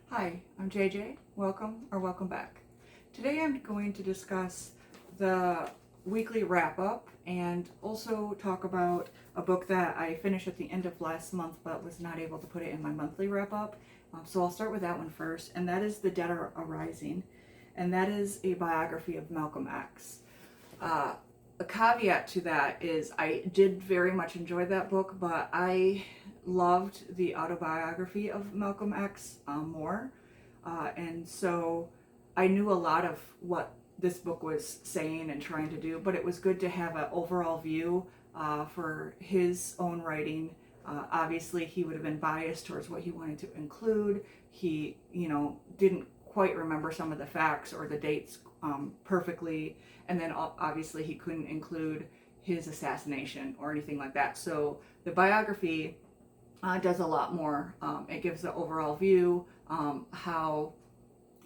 Hi, I'm JJ. Welcome back. Today I'm going to discuss the weekly wrap up and also talk about a book that I finished at the end of last month but was not able to put it in my monthly wrap up. So I'll start with that one first, and that is The Dead Are Arising, and that is a biography of Malcolm X. Uh, a caveat to that is I did very much enjoy that book, but I loved the autobiography of Malcolm X more. And so I knew a lot of what this book was saying and trying to do, but it was good to have an overall view for his own writing. Obviously, he would have been biased towards what he wanted to include. He, didn't quite remember some of the facts or the dates perfectly, and then obviously he couldn't include his assassination or anything like that. So the biography does a lot more. It gives the overall view, how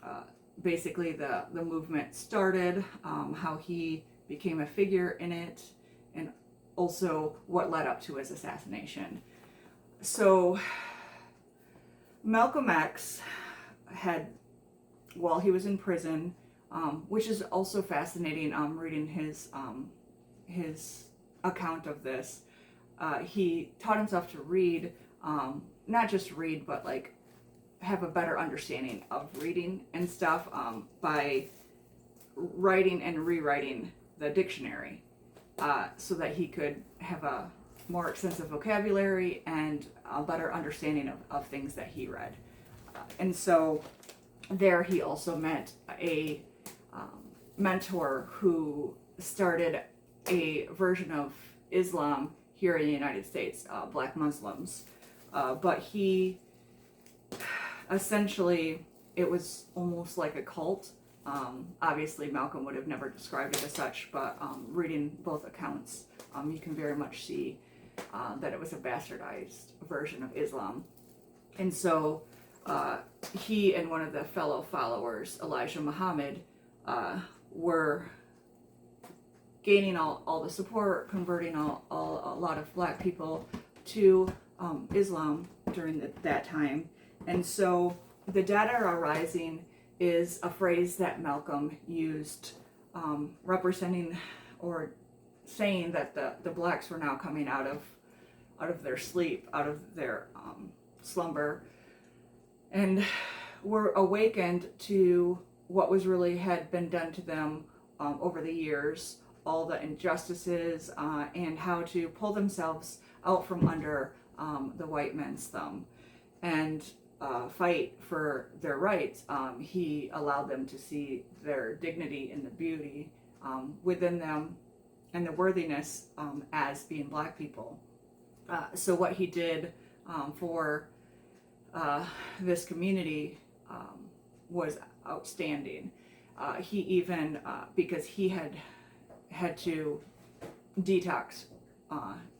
uh, basically the movement started, how he became a figure in it, and also what led up to his assassination. So Malcolm X had, while he was in prison, which is also fascinating, reading his account of this. He taught himself to read, not just read, but like have a better understanding of reading and stuff by writing and rewriting the dictionary, so that he could have a more extensive vocabulary and a better understanding of things that he read. And so there he also met a mentor who started a version of Islam here in the United States, Black Muslims. But he essentially, it was almost like a cult. Obviously, Malcolm would have never described it as such, but reading both accounts, you can very much see that it was a bastardized version of Islam. And so he and one of the fellow followers, Elijah Muhammad, were gaining all the support, converting a lot of black people to Islam during that time. And so the Dead Are Arising is a phrase that Malcolm used, representing or saying that the blacks were now coming out of their sleep, out of their slumber, and were awakened to what was really had been done to them over the years, all the injustices, and how to pull themselves out from under the white man's thumb and fight for their rights. He allowed them to see their dignity and the beauty within them and the worthiness as being black people. So what he did for this community was outstanding. He even, because he had to detox,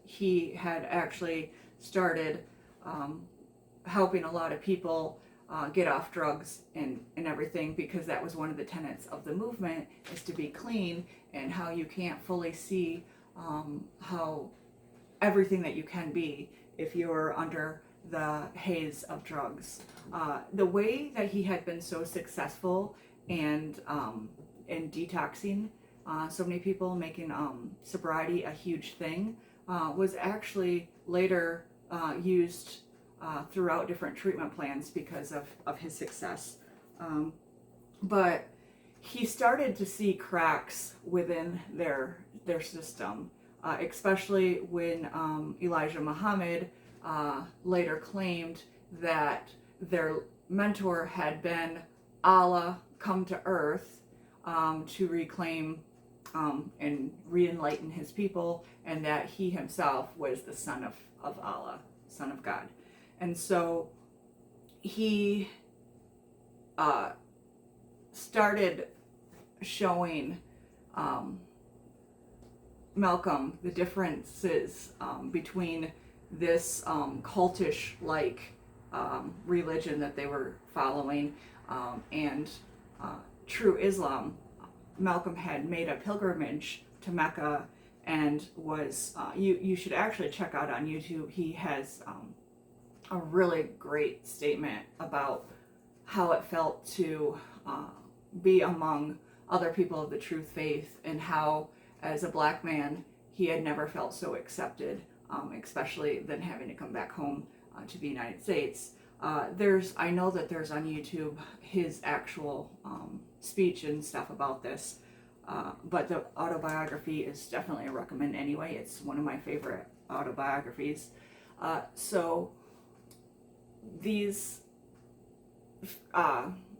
he had actually started helping a lot of people get off drugs and everything, because that was one of the tenets of the movement, is to be clean, and how you can't fully see how everything that you can be if you're under the haze of drugs. The way that he had been so successful and in detoxing so many people, making sobriety a huge thing, was actually later used throughout different treatment plans because of his success. But he started to see cracks within their system, especially when Elijah Muhammad later claimed that their mentor had been Allah come to earth to reclaim and re-enlighten his people, and that he himself was the son of Allah, son of God. And so he started showing Malcolm the differences between this cultish-like religion that they were following and true Islam. Malcolm had made a pilgrimage to Mecca and was, you should actually check out on YouTube, he has a really great statement about how it felt to be among other people of the truth faith, and how, as a black man, he had never felt so accepted, especially than having to come back home to the United States. I know that there's on YouTube his actual speech and stuff about this, but the autobiography is definitely a recommend anyway. It's one of my favorite autobiographies. So these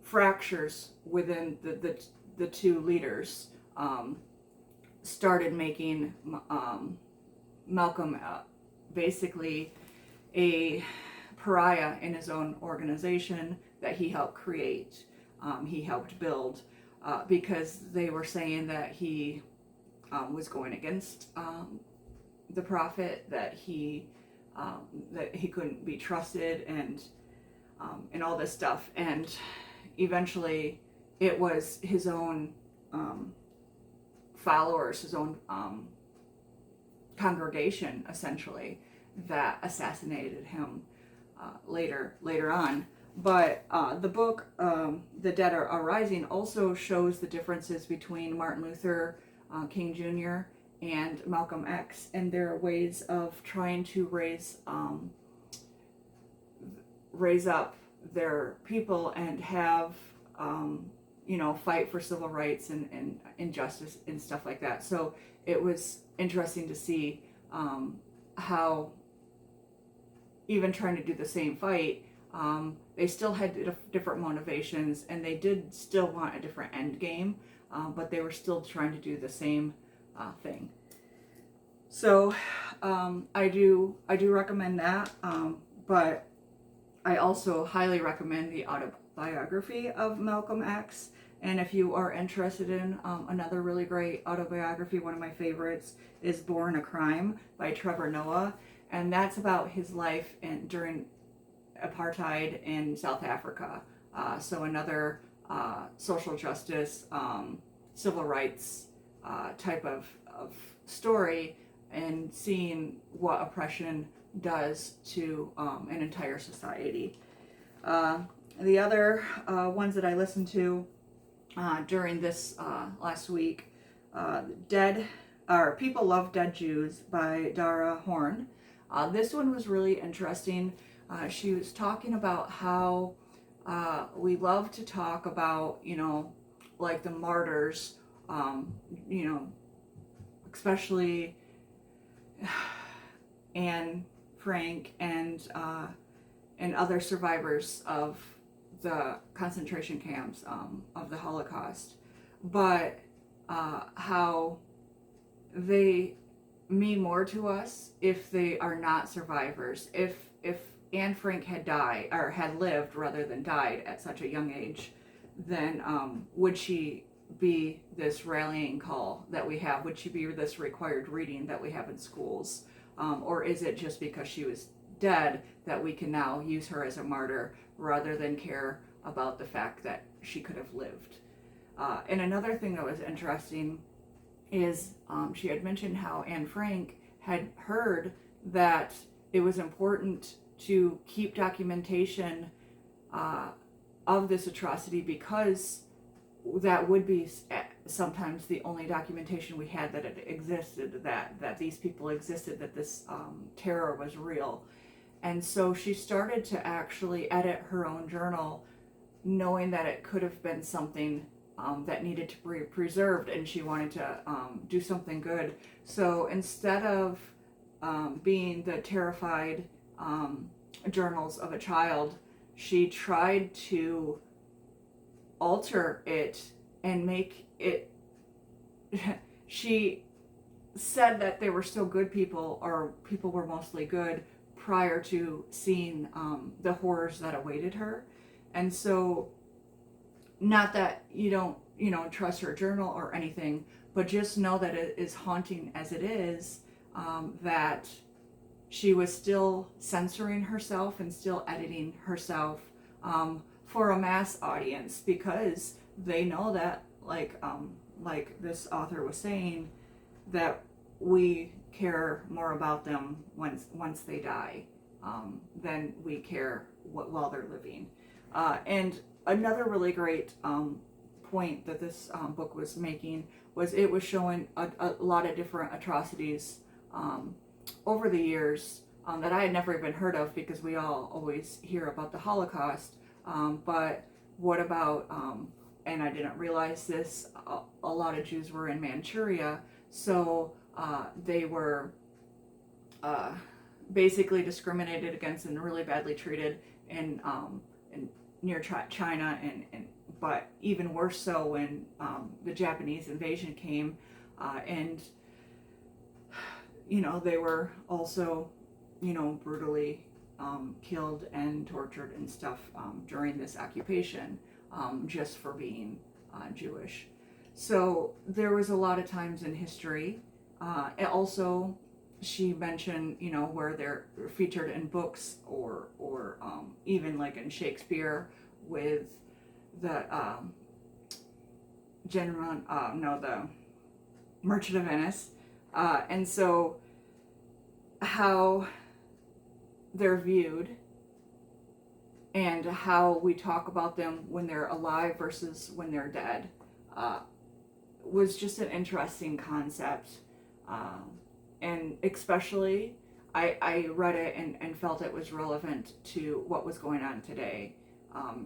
fractures within the two leaders started making Malcolm basically a pariah in his own organization that he helped create, he helped build, because they were saying that he was going against the prophet, that he couldn't be trusted, and all this stuff. And eventually it was his own followers, his own congregation, essentially, that assassinated him later on. But the book, The Dead Are Rising, also shows the differences between Martin Luther King Jr. and Malcolm X, and their ways of trying to raise up their people and have fight for civil rights and injustice and stuff like that. So it was interesting to see how, even trying to do the same fight, they still had different motivations, and they did still want a different end game, but they were still trying to do the same thing. So I do recommend that, but I also highly recommend the autobiography of Malcolm X. And if you are interested in another really great autobiography, one of my favorites is Born a Crime by Trevor Noah. And that's about his life during apartheid in South Africa. So another social justice, civil rights type of story, and seeing what oppression does to an entire society. The other ones that I listened to during this last week, People Love Dead Jews by Dara Horn. This one was really interesting. She was talking about how we love to talk about, like the martyrs, especially Anne Frank and other survivors of the concentration camps of the Holocaust, but how they mean more to us if they are not survivors. If Anne Frank had died, or had lived rather than died at such a young age, then would she be this rallying call that we have? Would she be this required reading that we have in schools? Or is it just because she was dead that we can now use her as a martyr rather than care about the fact that she could have lived? And another thing that was interesting is she had mentioned how Anne Frank had heard that it was important to keep documentation of this atrocity, because that would be sometimes the only documentation we had that it existed, that these people existed, that this terror was real. And so she started to actually edit her own journal, knowing that it could have been something that needed to be preserved, and she wanted to do something good. So instead of being the terrified journals of a child, she tried to alter it and make it she said that they were still good people, or people were mostly good, prior to seeing the horrors that awaited her. And so, not that you don't trust her journal or anything, but just know that it is haunting as it is, that she was still censoring herself and still editing herself for a mass audience, because they know that, like this author was saying, that we care more about them once they die than we care while they're living. And another really great point that this book was making was it was showing a lot of different atrocities over the years that I had never even heard of, because we all always hear about the Holocaust. But what about, and I didn't realize this, a lot of Jews were in Manchuria, so they were basically discriminated against and really badly treated in near China, and but even worse so when the Japanese invasion came, and they were also brutally killed and tortured and stuff during this occupation, just for being Jewish. So there was a lot of times in history. And also, she mentioned, where they're featured in books or even like in Shakespeare with the the Merchant of Venice, and so how they're viewed and how we talk about them when they're alive versus when they're dead was just an interesting concept. And especially, I read it and felt it was relevant to what was going on today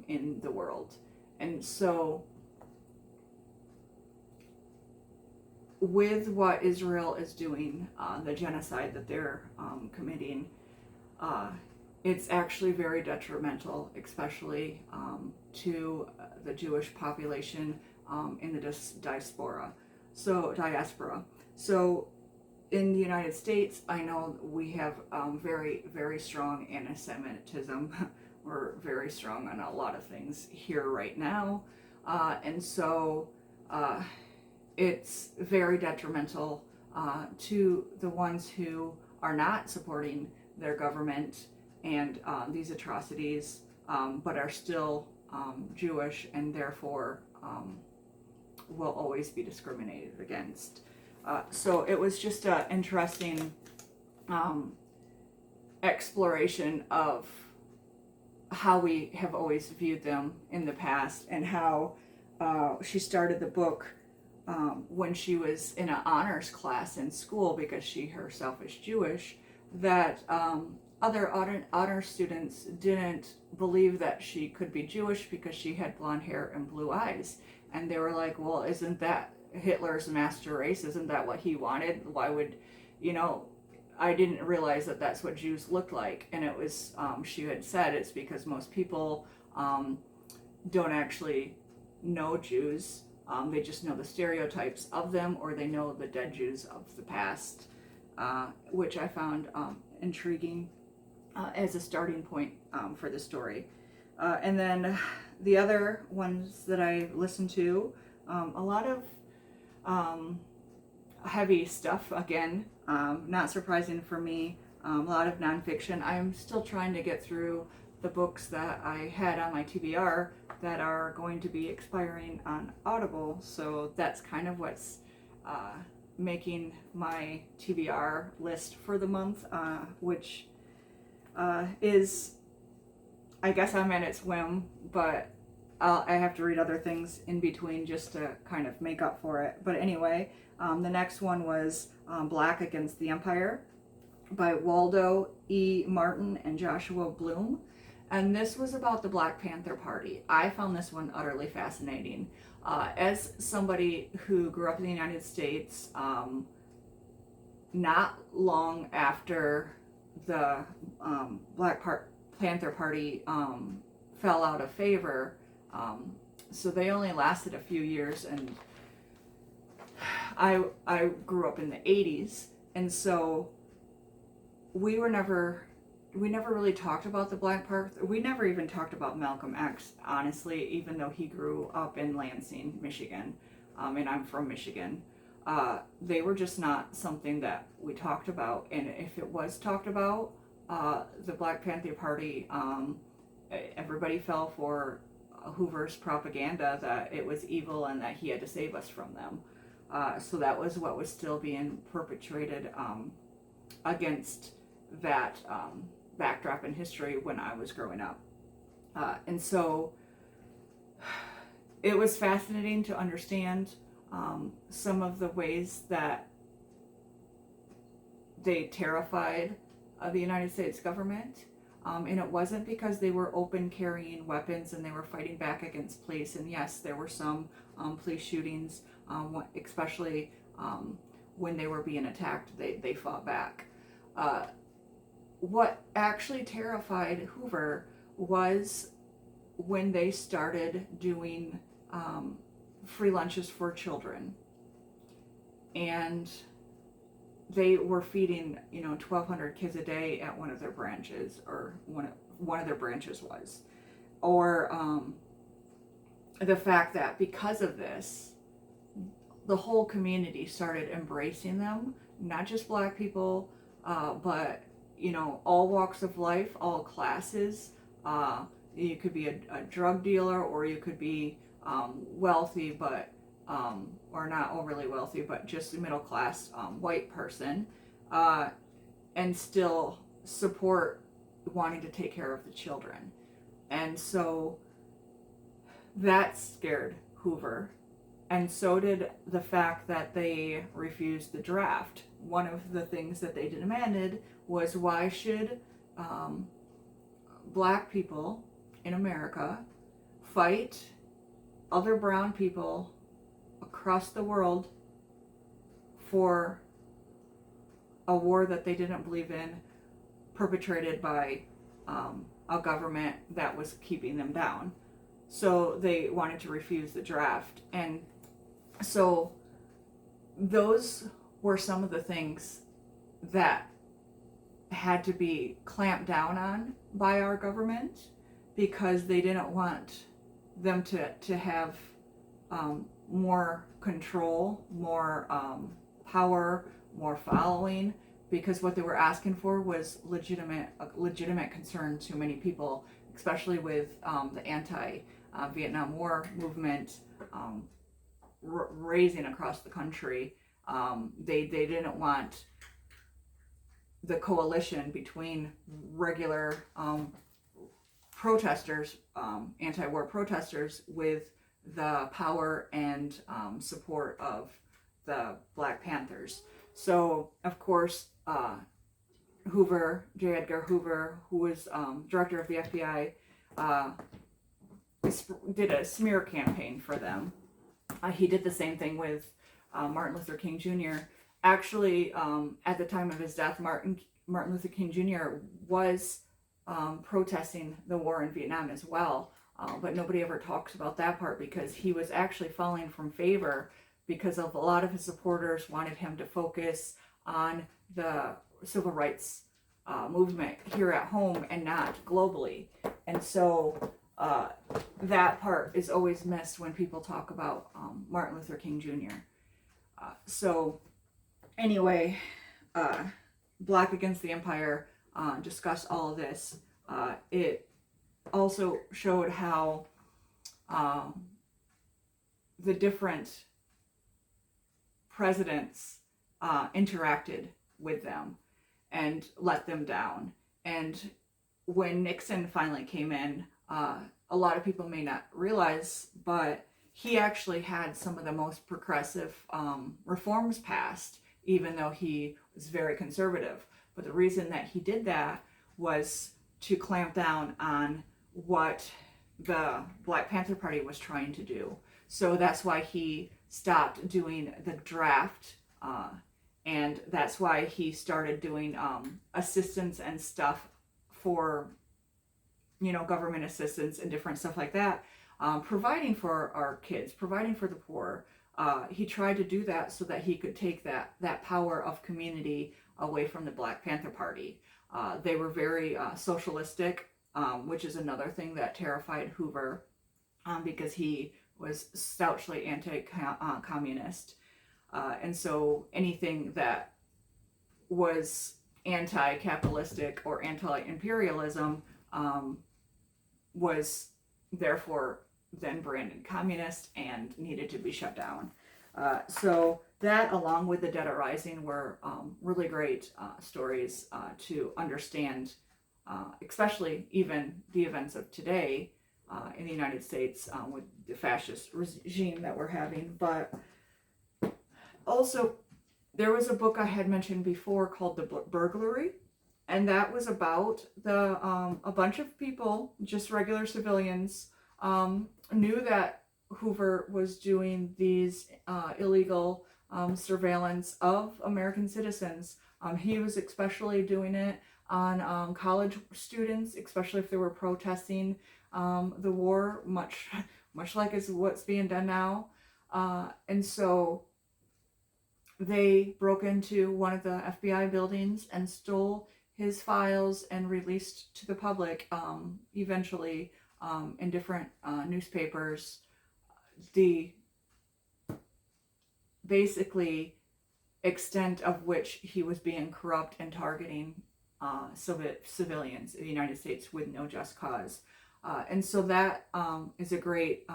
in the world. And so, with what Israel is doing, the genocide that they're committing, it's actually very detrimental, especially to the Jewish population in the diaspora. So in the United States, I know we have very, very strong anti-Semitism. We're very strong on a lot of things here right now. And so it's very detrimental to the ones who are not supporting their government and these atrocities, but are still Jewish and therefore will always be discriminated against. So it was just an interesting exploration of how we have always viewed them in the past, and how she started the book when she was in an honors class in school, because she herself is Jewish, that other honor students didn't believe that she could be Jewish because she had blonde hair and blue eyes. And they were like, well, isn't that Hitler's master race? Isn't that what he wanted? Why would, I didn't realize that that's what Jews looked like. And it was, she had said, it's because most people don't actually know Jews. They just know the stereotypes of them, or they know the dead Jews of the past, which I found intriguing as a starting point for the story. And then the other ones that I listened to, a lot of heavy stuff again, not surprising for me, a lot of nonfiction. I'm still trying to get through the books that I had on my TBR that are going to be expiring on Audible, so that's kind of what's making my TBR list for the month, which is, I guess I'm at its whim, but I have to read other things in between just to kind of make up for it. But anyway, the next one was Black Against the Empire by Waldo E. Martin and Joshua Bloom. And this was about the Black Panther Party. I found this one utterly fascinating. As somebody who grew up in the United States, not long after the Black Panther Party fell out of favor, so they only lasted a few years, and I grew up in the 80s, and so we never really talked about the Black Panther. We never even talked about Malcolm X, honestly, even though he grew up in Lansing, Michigan, and I'm from Michigan. They were just not something that we talked about, and if it was talked about, the Black Panther Party, everybody fell for Hoover's propaganda that it was evil and that he had to save us from them. So that was what was still being perpetrated against that backdrop in history when I was growing up. And so it was fascinating to understand some of the ways that they terrified the United States government. And it wasn't because they were open carrying weapons and they were fighting back against police. And yes, there were some police shootings, especially when they were being attacked, they fought back. What actually terrified Hoover was when they started doing free lunches for children. And they were feeding, 1,200 kids a day at one of their branches, or one of their branches was. Or the fact that because of this, the whole community started embracing them, not just Black people, but, all walks of life, all classes. You could be a drug dealer, or you could be wealthy, but or not overly wealthy, but just a middle class white person, and still support wanting to take care of the children. And so that scared Hoover. And so did the fact that they refused the draft. One of the things that they demanded was, why should Black people in America fight other brown people across the world for a war that they didn't believe in, perpetrated by a government that was keeping them down. So they wanted to refuse the draft. And so those were some of the things that had to be clamped down on by our government, because they didn't want them to have more control, more power, more following, because what they were asking for was legitimate concern to many people, especially with the anti-Vietnam War movement raising across the country. They didn't want the coalition between regular protesters, anti-war protesters, with the power and support of the Black Panthers. So, of course, Hoover, J. Edgar Hoover, who was director of the FBI, did a smear campaign for them. He did the same thing with Martin Luther King Jr. Actually, at the time of his death, Martin Luther King Jr. was protesting the war in Vietnam as well. But nobody ever talks about that part, because he was actually falling from favor, because of a lot of his supporters wanted him to focus on the civil rights movement here at home and not globally. And so that part is always missed when people talk about Martin Luther King Jr. So anyway, Black Against the Empire discussed all of this. It also showed how the different presidents interacted with them and let them down. And when Nixon finally came in, a lot of people may not realize, but he actually had some of the most progressive reforms passed, even though he was very conservative. But the reason that he did that was to clamp down on what the Black Panther Party was trying to do. So that's why he stopped doing the draft, and that's why he started doing assistance and stuff for, government assistance and different stuff like that, providing for our kids, providing for the poor. He tried to do that so that he could take that power of community away from the Black Panther Party. They were very socialistic, which is another thing that terrified Hoover, because he was stoutly anti-communist. And so anything that was anti-capitalistic or anti-imperialism was therefore then branded communist and needed to be shut down. So that, along with The Dead Are Rising, were really great stories to understand, especially even the events of today, in the United States with the fascist regime that we're having. But also, there was a book I had mentioned before called The Burglary, and that was about a bunch of people, just regular civilians, knew that Hoover was doing these illegal surveillance of American citizens. He was especially doing it on college students, especially if they were protesting the war, much like is what's being done now. And so they broke into one of the FBI buildings and stole his files and released to the public, eventually, in different newspapers, the basically extent of which he was being corrupt and targeting civilians in the United States with no just cause. And so that is a great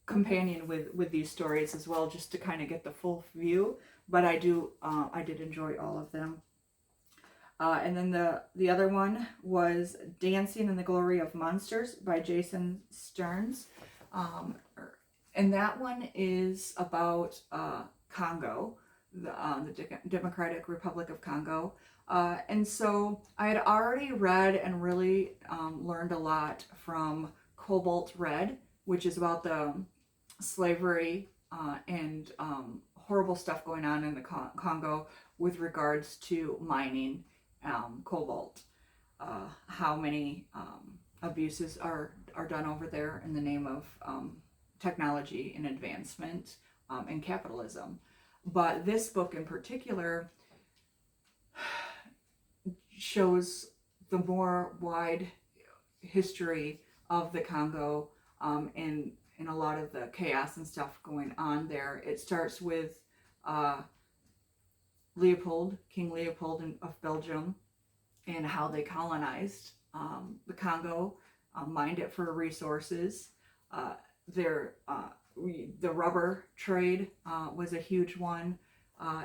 companion with these stories as well, just to kind of get the full view. But I did enjoy all of them. And then the other one was Dancing in the Glory of Monsters by Jason Stearns. And that one is about Congo, the Democratic Republic of Congo. And so I had already read and really learned a lot from Cobalt Red, which is about the slavery and horrible stuff going on in the Congo with regards to mining cobalt. How many abuses are done over there in the name of technology and advancement and capitalism. But this book in particular shows the more wide history of the Congo and a lot of the chaos and stuff going on there. It starts with King Leopold of Belgium, and how they colonized the Congo, mined it for resources. The rubber trade was a huge one.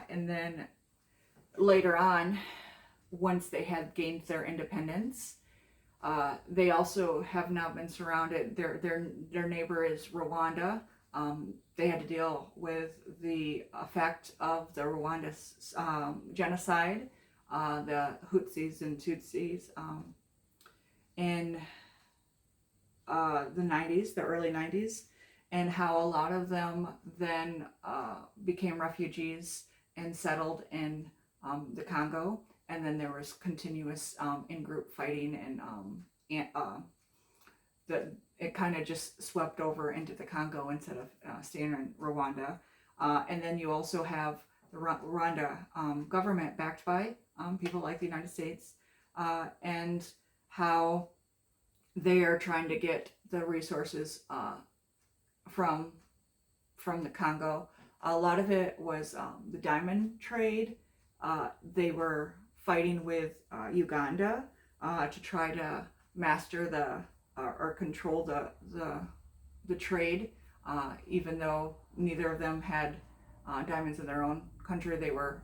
And then later on, once they had gained their independence, they also have now been surrounded. Their neighbor is Rwanda. They had to deal with the effect of the Rwanda genocide, the Hutsis and Tutsis, in the 90s, the early 90s, and how a lot of them then became refugees and settled in the Congo. And then there was continuous in-group fighting, and it kind of just swept over into the Congo instead of staying in Rwanda. And then you also have the Rwanda government backed by people like the United States, and how they are trying to get the resources from the Congo. A lot of it was the diamond trade. They were fighting with Uganda to try to master or control the trade, even though neither of them had diamonds in their own country. They were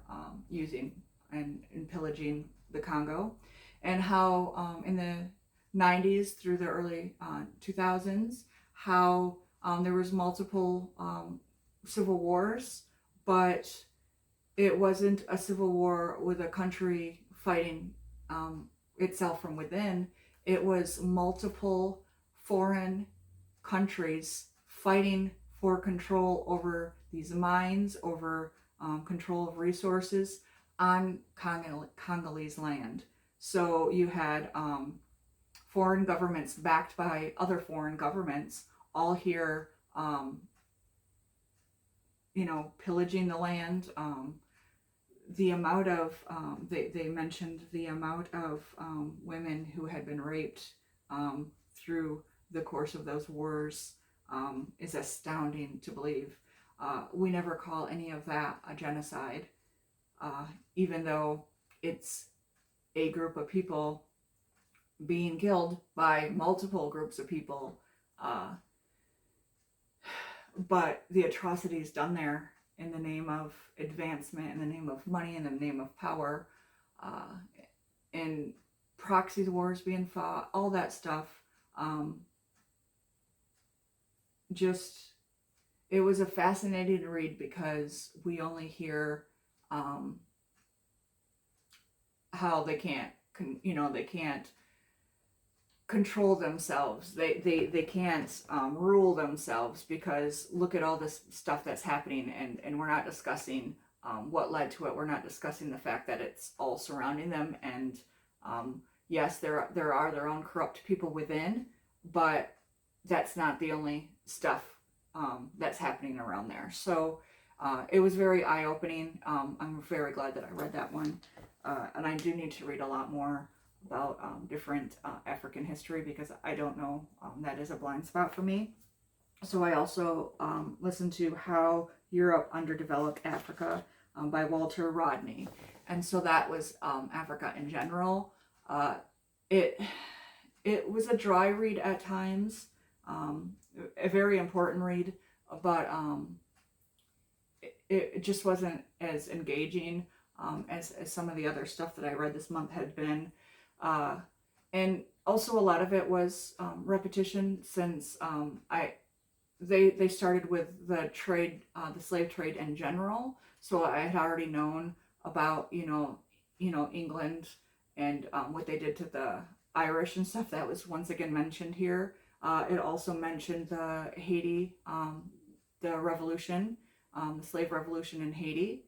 using and pillaging the Congo. And how in the 90s through the early 2000s, how there was multiple civil wars, but it wasn't a civil war with a country fighting itself from within. It was multiple foreign countries fighting for control over these mines, over control of resources on Congolese land. So you had foreign governments backed by other foreign governments, all here, pillaging the land. The amount of, they mentioned the amount of women who had been raped through the course of those wars is astounding to believe. We never call any of that a genocide, even though it's a group of people being killed by multiple groups of people. But the atrocities done there in the name of advancement, in the name of money, in the name of power, and proxy wars being fought, all that stuff just, it was a fascinating read because we only hear how they can't, they can't control themselves. They can't rule themselves, because look at all this stuff that's happening, and we're not discussing what led to it. We're not discussing the fact that it's all surrounding them. And yes, there are their own corrupt people within, but that's not the only stuff that's happening around there. So it was very eye-opening. I'm very glad that I read that one. And I do need to read a lot more about different African history, because I don't know. That is a blind spot for me. So I also listened to How Europe Underdeveloped Africa by Walter Rodney. And so that was Africa in general. It was a dry read at times, a very important read, but it just wasn't as engaging as some of the other stuff that I read this month had been. And also a lot of it was repetition, since they started with the trade, the slave trade in general. So I had already known about, England and what they did to the Irish and stuff. That was once again mentioned here. It also mentioned the Haiti, the revolution, the slave revolution in Haiti.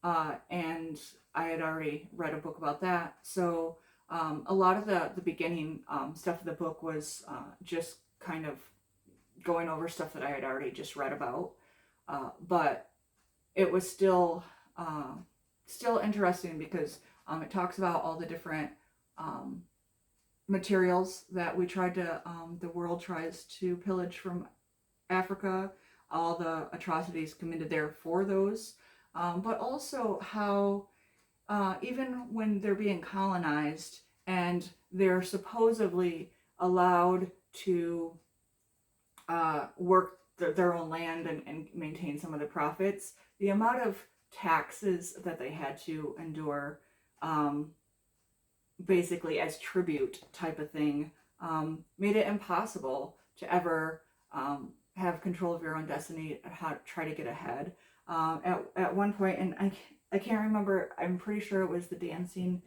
And I had already read a book about that. So a lot of the beginning stuff of the book was just kind of going over stuff that I had already just read about. But it was still interesting, because it talks about all the different materials that the world tries to pillage from Africa, all the atrocities committed there for those, but also how even when they're being colonized and they're supposedly allowed to work their own land and maintain some of the profits, the amount of taxes that they had to endure, basically as tribute type of thing, made it impossible to ever have control of your own destiny, how to try to get ahead. At one point, and I can't remember, I'm pretty sure it was the Dancing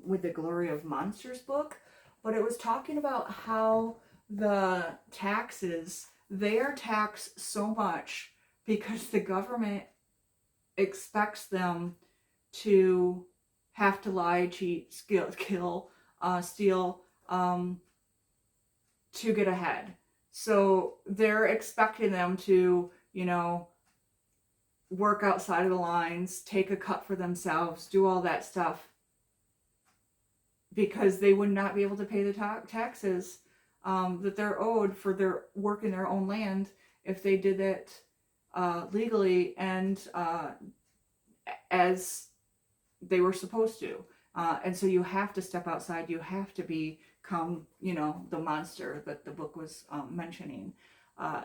with the Glory of Monsters book, but it was talking about how the taxes, they are taxed so much because the government expects them to have to lie, cheat, kill, steal, to get ahead. So they're expecting them to, work outside of the lines, take a cut for themselves, do all that stuff, because they would not be able to pay the taxes that they're owed for their work in their own land if they did it legally and as they were supposed to. And so you have to step outside. You have to become, the monster that the book was mentioning.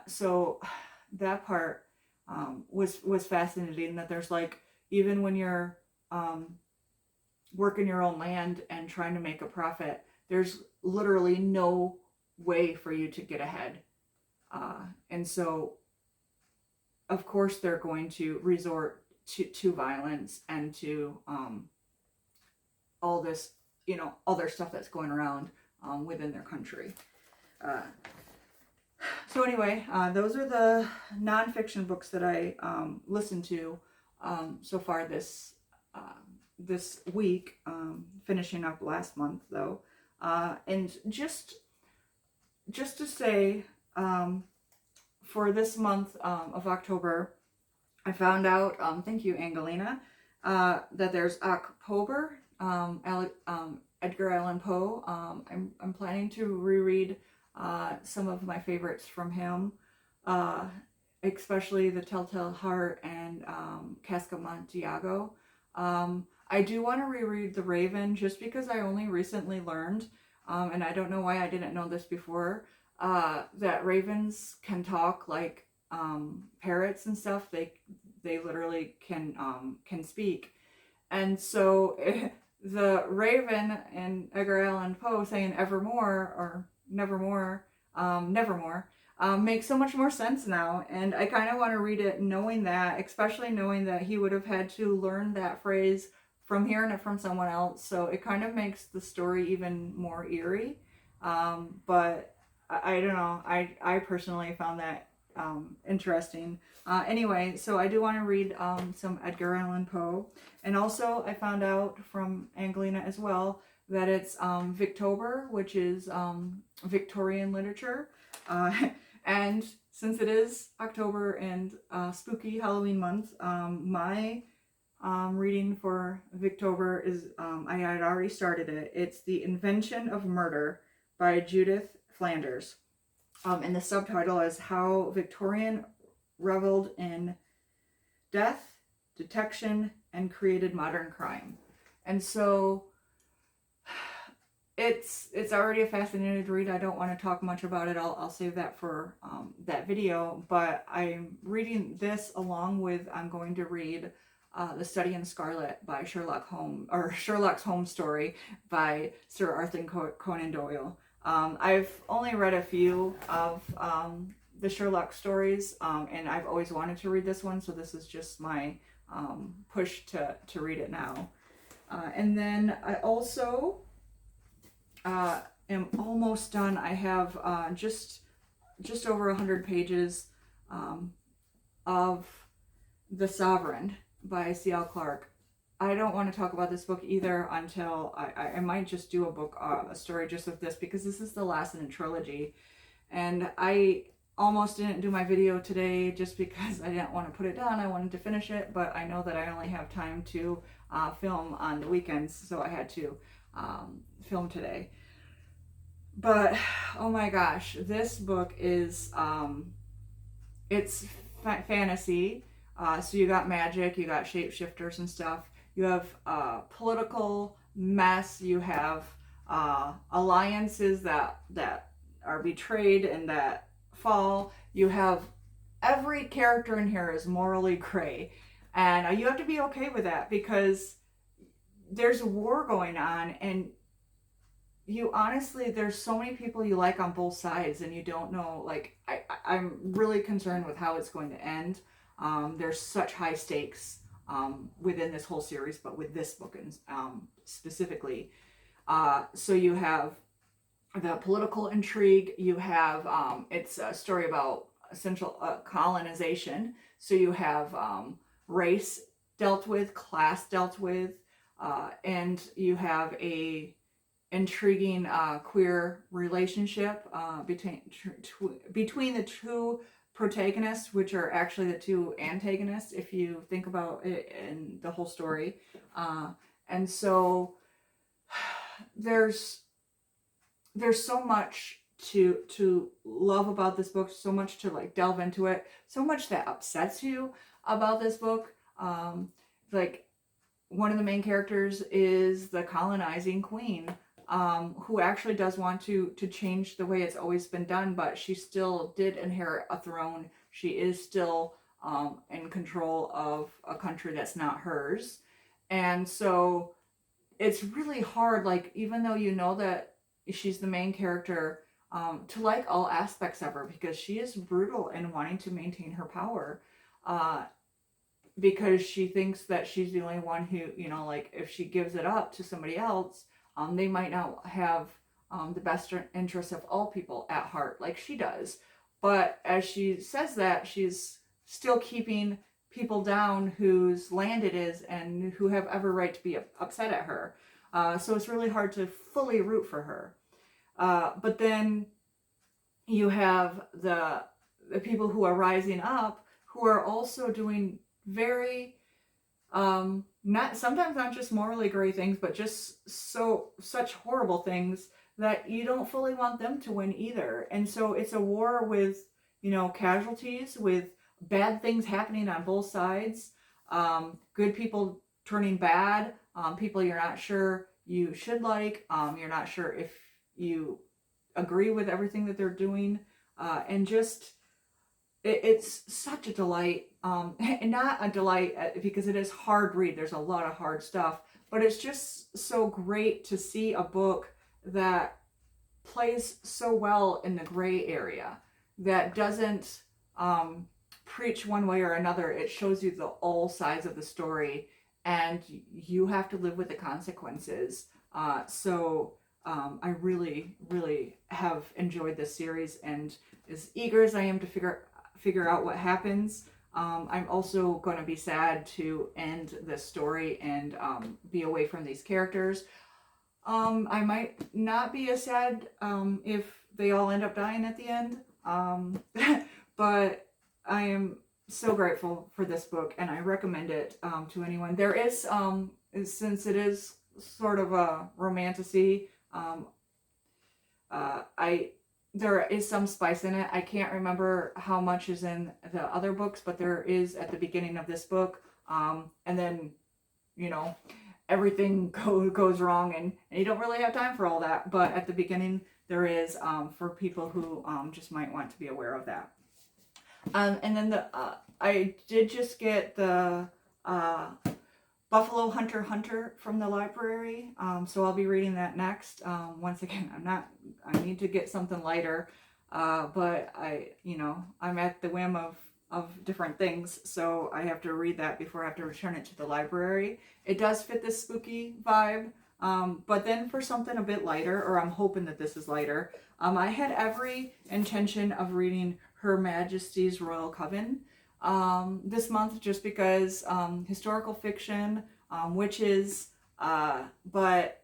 So that part was fascinating, that there's even when you're working your own land and trying to make a profit, there's literally no way for you to get ahead. And so, of course, they're going to resort to violence and to all this, other stuff that's going around within their country. So anyway, those are the nonfiction books that I listened to so far this week, finishing up last month though. And just to say, for this month of October, I found out, thank you, Angelina, that there's October, Edgar Allan Poe. I'm planning to reread some of my favorites from him, especially The Telltale Heart and Cask of Amontillado. I do want to reread The Raven, just because I only recently learned, and I don't know why I didn't know this before, that ravens can talk like parrots and stuff. They literally can speak. And so the Raven and Edgar Allan Poe saying evermore, or Nevermore, makes so much more sense now. And I kind of want to read it knowing that, especially knowing that he would have had to learn that phrase from hearing it from someone else. So it kind of makes the story even more eerie. But I don't know. I personally found that interesting. Anyway, so I do want to read some Edgar Allan Poe. And also, I found out from Angelina as well that it's Victober, which is Victorian literature. And since it is October and spooky Halloween month, my reading for Victober is, I had already started it. It's The Invention of Murder by Judith Flanders. And the subtitle is How Victorian Reveled in Death, Detection, and Created Modern Crime. And so it's already a fascinating read. I don't want to talk much about it. I'll save that for that video. But I'm reading this along with, I'm going to read The Study in Scarlet by Sherlock Holmes, or Sherlock's Holmes story by Sir Arthur Conan Doyle. I've only read a few of the Sherlock stories, and I've always wanted to read this one, so this is just my push to read it now. And then I also am almost done. I have just over 100 pages of The Sovereign by C.L. Clarke. I don't want to talk about this book either until I might just do a story just with this, because this is the last in a trilogy. And I almost didn't do my video today just because I didn't want to put it down. I wanted to finish it, but I know that I only have time to film on the weekends, so I had to film today. But oh my gosh, this book is it's fantasy. So you got magic, you got shapeshifters and stuff. You have political mess. You have alliances that are betrayed and that fall. You have every character in here is morally gray, and you have to be okay with that, because there's a war going on, and you honestly, there's so many people you like on both sides, and you don't know, like, I'm really concerned with how it's going to end. There's such high stakes within this whole series, but with this book specifically. So you have the political intrigue, you have, it's a story about essential colonization. So you have race dealt with, class dealt with, and you have a intriguing queer relationship between the two protagonists, which are actually the two antagonists if you think about it in the whole story. And so there's so much to love about this book, so much to like delve into it, so much that upsets you about this book. Like, one of the main characters is the colonizing queen, who actually does want to change the way it's always been done, but she still did inherit a throne. She is still in control of a country that's not hers. And so it's really hard, like, even though you know that she's the main character, to like all aspects of her, because she is brutal in wanting to maintain her power, because she thinks that she's the only one who, you know, like, if she gives it up to somebody else, they might not have the best interests of all people at heart like she does. But as she says that, she's still keeping people down whose land it is and who have every right to be upset at her. So it's really hard to fully root for her. But then you have the people who are rising up, who are also doing very sometimes not just morally gray things, but just such horrible things that you don't fully want them to win either. And so it's a war with, you know, casualties, with bad things happening on both sides, good people turning bad, people you're not sure you should like, you're not sure if you agree with everything that they're doing, and just it's such a delight, and not a delight because it is hard read. There's a lot of hard stuff, but it's just so great to see a book that plays so well in the gray area, that doesn't preach one way or another. It shows you all sides of the story, and you have to live with the consequences. I really, really have enjoyed this series, and as eager as I am to figure out what happens, I'm also going to be sad to end this story and be away from these characters. I might not be as sad if they all end up dying at the end, but I am so grateful for this book, and I recommend it to anyone. There is, since it is sort of a romantasy, there is some spice in it. I can't remember how much is in the other books, but there is at the beginning of this book, and then, you know, everything goes wrong, and you don't really have time for all that. But at the beginning, there is, for people who just might want to be aware of that. And then I did just get the Buffalo Hunter from the library, so I'll be reading that next. Once again, I need to get something lighter, but I'm at the whim of different things, so I have to read that before I have to return it to the library. It does fit this spooky vibe, but then for something a bit lighter, or I'm hoping that this is lighter, I had every intention of reading Her Majesty's Royal Coven this month, just because historical fiction, witches, but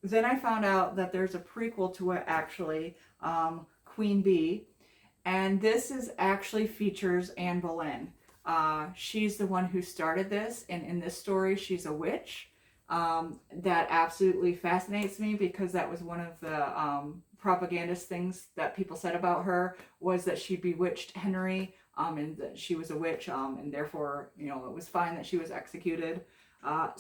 then I found out that there's a prequel to it, actually, Queen Bee, and this actually features Anne Boleyn. She's the one who started this, and in this story she's a witch. That absolutely fascinates me, because that was one of the propagandist things that people said about her, was that she bewitched Henry, and that she was a witch, and therefore, it was fine that she was executed. I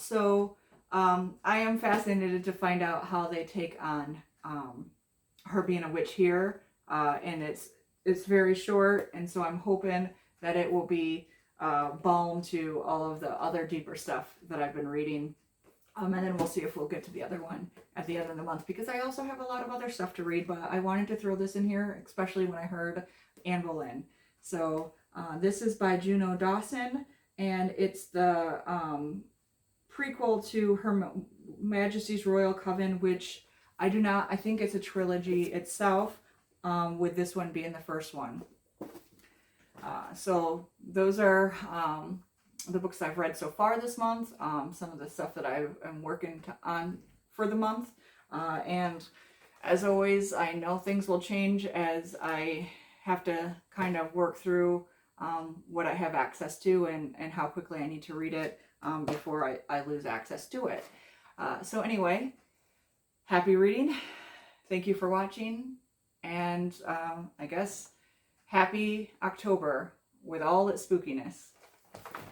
am fascinated to find out how they take on her being a witch here, and it's very short, and so I'm hoping that it will be balm to all of the other deeper stuff that I've been reading. And then we'll see if we'll get to the other one at the end of the month, because I also have a lot of other stuff to read, but I wanted to throw this in here, especially when I heard Anne Boleyn. So this is by Juno Dawson, and it's the prequel to Her Majesty's Royal Coven, which I think it's a trilogy itself, with this one being the first one. So those are the books I've read so far this month, some of the stuff that I am working on for the month, and as always, I know things will change as I have to kind of work through what I have access to, and how quickly I need to read it before I lose access to it. So anyway, happy reading. Thank you for watching, and I guess happy October with all its spookiness.